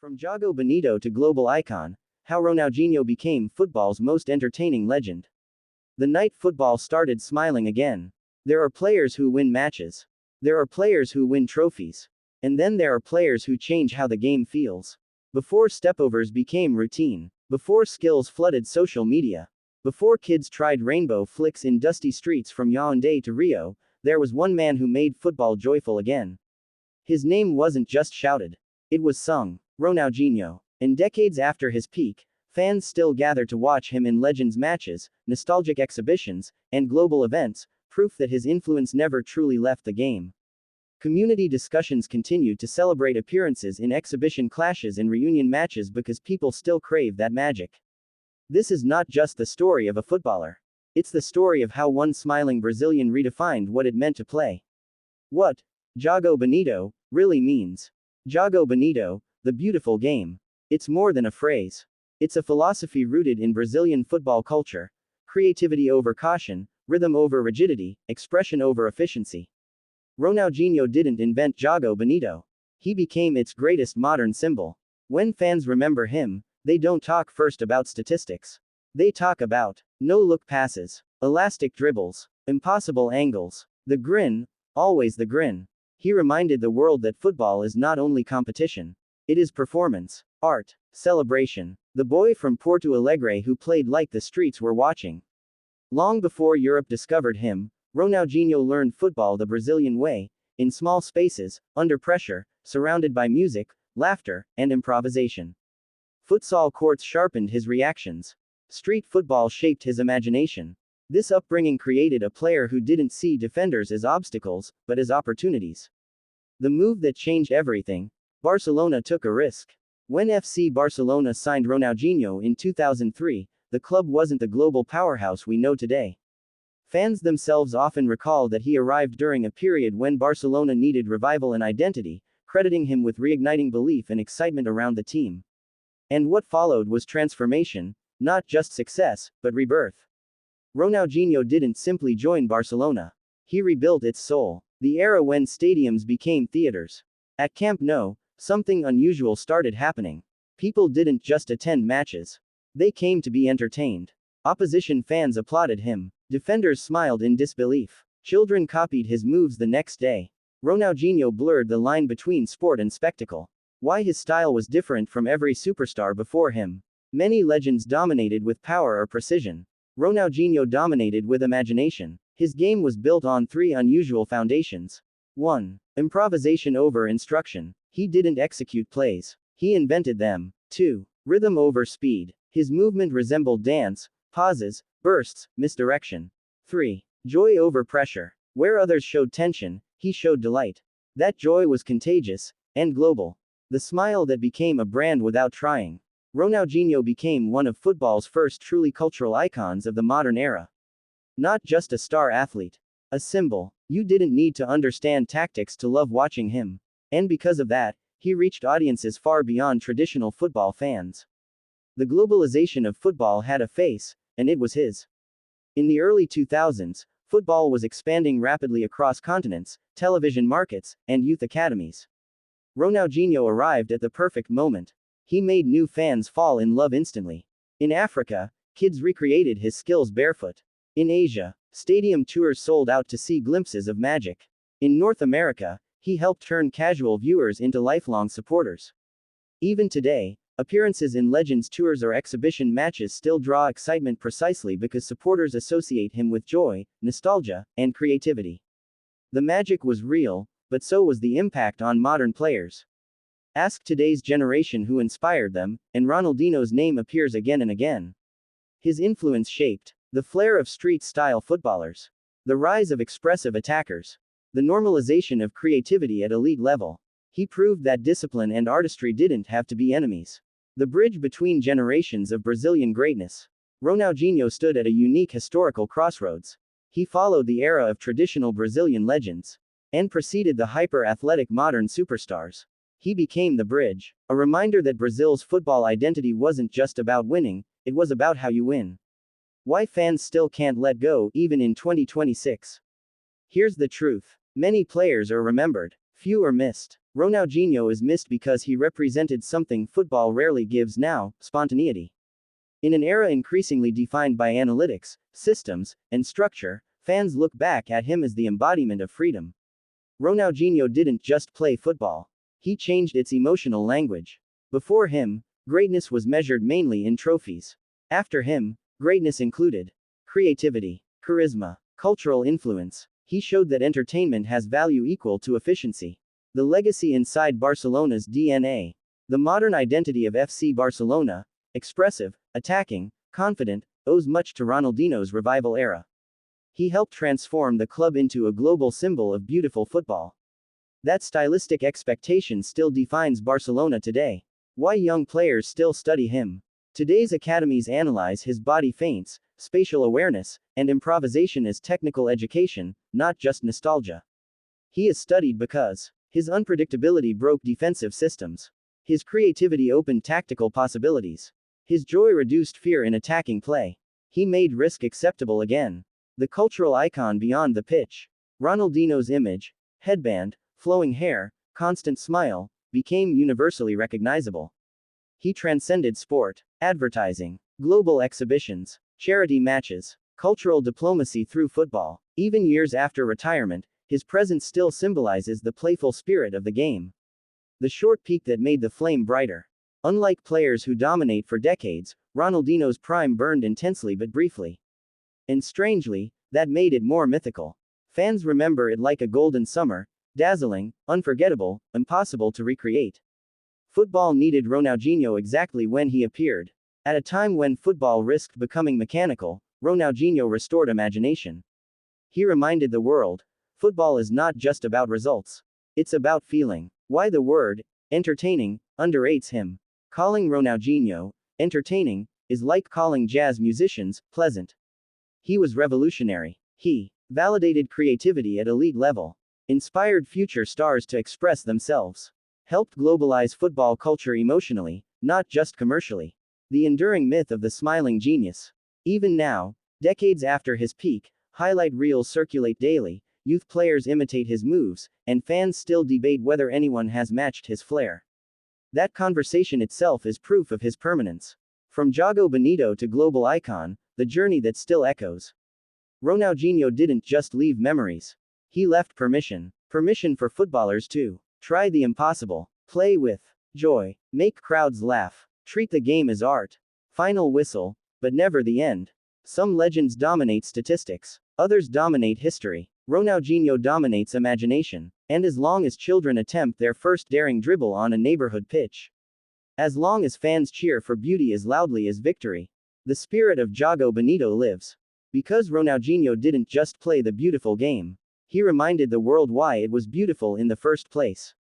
From Jogo Bonito to global icon, how Ronaldinho became football's most entertaining legend. The night football started smiling again. There are players who win matches. There are players who win trophies. And then there are players who change how the game feels. Before stepovers became routine. Before skills flooded social media. Before kids tried rainbow flicks in dusty streets from Yaoundé to Rio, there was one man who made football joyful again. His name wasn't just shouted. It was sung. Ronaldinho. And decades after his peak, fans still gather to watch him in Legends matches, nostalgic exhibitions, and global events, proof that his influence never truly left the game. Community discussions continue to celebrate appearances in exhibition clashes and reunion matches because people still crave that magic. This is not just the story of a footballer. It's the story of how one smiling Brazilian redefined what it meant to play. What Jogo Bonito really means. Jogo Bonito, the beautiful game. It's more than a phrase. It's a philosophy rooted in Brazilian football culture. Creativity over caution, rhythm over rigidity, expression over efficiency. Ronaldinho didn't invent Jogo Bonito. He became its greatest modern symbol. When fans remember him, they don't talk first about statistics. They talk about no-look passes, elastic dribbles, impossible angles, the grin, always the grin. He reminded the world that football is not only competition. It is performance, art, celebration. The boy from Porto Alegre who played like the streets were watching. Long before Europe discovered him, Ronaldinho learned football the Brazilian way, in small spaces, under pressure, surrounded by music, laughter, and improvisation. Futsal courts sharpened his reactions. Street football shaped his imagination. This upbringing created a player who didn't see defenders as obstacles, but as opportunities. The move that changed everything. Barcelona took a risk. When FC Barcelona signed Ronaldinho in 2003, the club wasn't the global powerhouse we know today. Fans themselves often recall that he arrived during a period when Barcelona needed revival and identity, crediting him with reigniting belief and excitement around the team. And what followed was transformation, not just success, but rebirth. Ronaldinho didn't simply join Barcelona. He rebuilt its soul. The era when stadiums became theaters. At Camp Nou, something unusual started happening. People didn't just attend matches. They came to be entertained. Opposition fans applauded him. Defenders smiled in disbelief. Children copied his moves the next day. Ronaldinho blurred the line between sport and spectacle. Why his style was different from every superstar before him. Many legends dominated with power or precision. Ronaldinho dominated with imagination. His game was built on three unusual foundations. 1. Improvisation over instruction. He didn't execute plays. He invented them. 2. Rhythm over speed. His movement resembled dance, pauses, bursts, misdirection. 3. Joy over pressure. Where others showed tension, he showed delight. That joy was contagious, and global. The smile that became a brand without trying. Ronaldinho became one of football's first truly cultural icons of the modern era. Not just a star athlete. A symbol. You didn't need to understand tactics to love watching him. And because of that, he reached audiences far beyond traditional football fans. The globalization of football had a face, and it was his. In the early 2000s, football was expanding rapidly across continents, television markets, and youth academies. Ronaldinho arrived at the perfect moment. He made new fans fall in love instantly. In Africa, kids recreated his skills barefoot. In Asia, stadium tours sold out to see glimpses of magic. In North America, he helped turn casual viewers into lifelong supporters. Even today, appearances in Legends tours or exhibition matches still draw excitement precisely because supporters associate him with joy, nostalgia, and creativity. The magic was real, but so was the impact on modern players. Ask today's generation who inspired them, and Ronaldinho's name appears again and again. His influence shaped the flair of street-style footballers, the rise of expressive attackers, the normalization of creativity at elite level. He proved that discipline and artistry didn't have to be enemies. The bridge between generations of Brazilian greatness. Ronaldinho stood at a unique historical crossroads. He followed the era of traditional Brazilian legends and preceded the hyper-athletic modern superstars. He became the bridge, a reminder that Brazil's football identity wasn't just about winning, it was about how you win. Why fans still can't let go, even in 2026. Here's the truth. Many players are remembered. Few are missed. Ronaldinho is missed because he represented something football rarely gives now: spontaneity. In an era increasingly defined by analytics, systems, and structure, fans look back at him as the embodiment of freedom. Ronaldinho didn't just play football. He changed its emotional language. Before him, greatness was measured mainly in trophies. After him, greatness included creativity, charisma, cultural influence. He showed that entertainment has value equal to efficiency. The legacy inside Barcelona's DNA. The modern identity of FC Barcelona, expressive, attacking, confident, owes much to Ronaldinho's revival era. He helped transform the club into a global symbol of beautiful football. That stylistic expectation still defines Barcelona today. Why young players still study him. Today's academies analyze his body feints, spatial awareness, and improvisation as technical education, not just nostalgia. He is studied because his unpredictability broke defensive systems. His creativity opened tactical possibilities. His joy reduced fear in attacking play. He made risk acceptable again. The cultural icon beyond the pitch. Ronaldinho's image, headband, flowing hair, constant smile, became universally recognizable. He transcended sport, advertising, global exhibitions, charity matches, cultural diplomacy through football. Even years after retirement, his presence still symbolizes the playful spirit of the game. The short peak that made the flame brighter. Unlike players who dominate for decades, Ronaldinho's prime burned intensely but briefly. And strangely, that made it more mythical. Fans remember it like a golden summer, dazzling, unforgettable, impossible to recreate. Football needed Ronaldinho exactly when he appeared. At a time when football risked becoming mechanical, Ronaldinho restored imagination. He reminded the world, football is not just about results. It's about feeling. Why the word, entertaining, underrates him. Calling Ronaldinho, entertaining, is like calling jazz musicians, pleasant. He was revolutionary. He validated creativity at elite level. Inspired future stars to express themselves. Helped globalize football culture emotionally, not just commercially. The enduring myth of the smiling genius. Even now, decades after his peak, highlight reels circulate daily, youth players imitate his moves, and fans still debate whether anyone has matched his flair. That conversation itself is proof of his permanence. From Jogo Bonito to global icon, the journey that still echoes. Ronaldinho didn't just leave memories. He left permission. Permission for footballers to try the impossible, play with joy, make crowds laugh, treat the game as art. Final whistle, but never the end. Some legends dominate statistics, others dominate history. Ronaldinho dominates imagination, and as long as children attempt their first daring dribble on a neighborhood pitch, as long as fans cheer for beauty as loudly as victory, the spirit of Jogo Bonito lives. Because Ronaldinho didn't just play the beautiful game, he reminded the world why it was beautiful in the first place.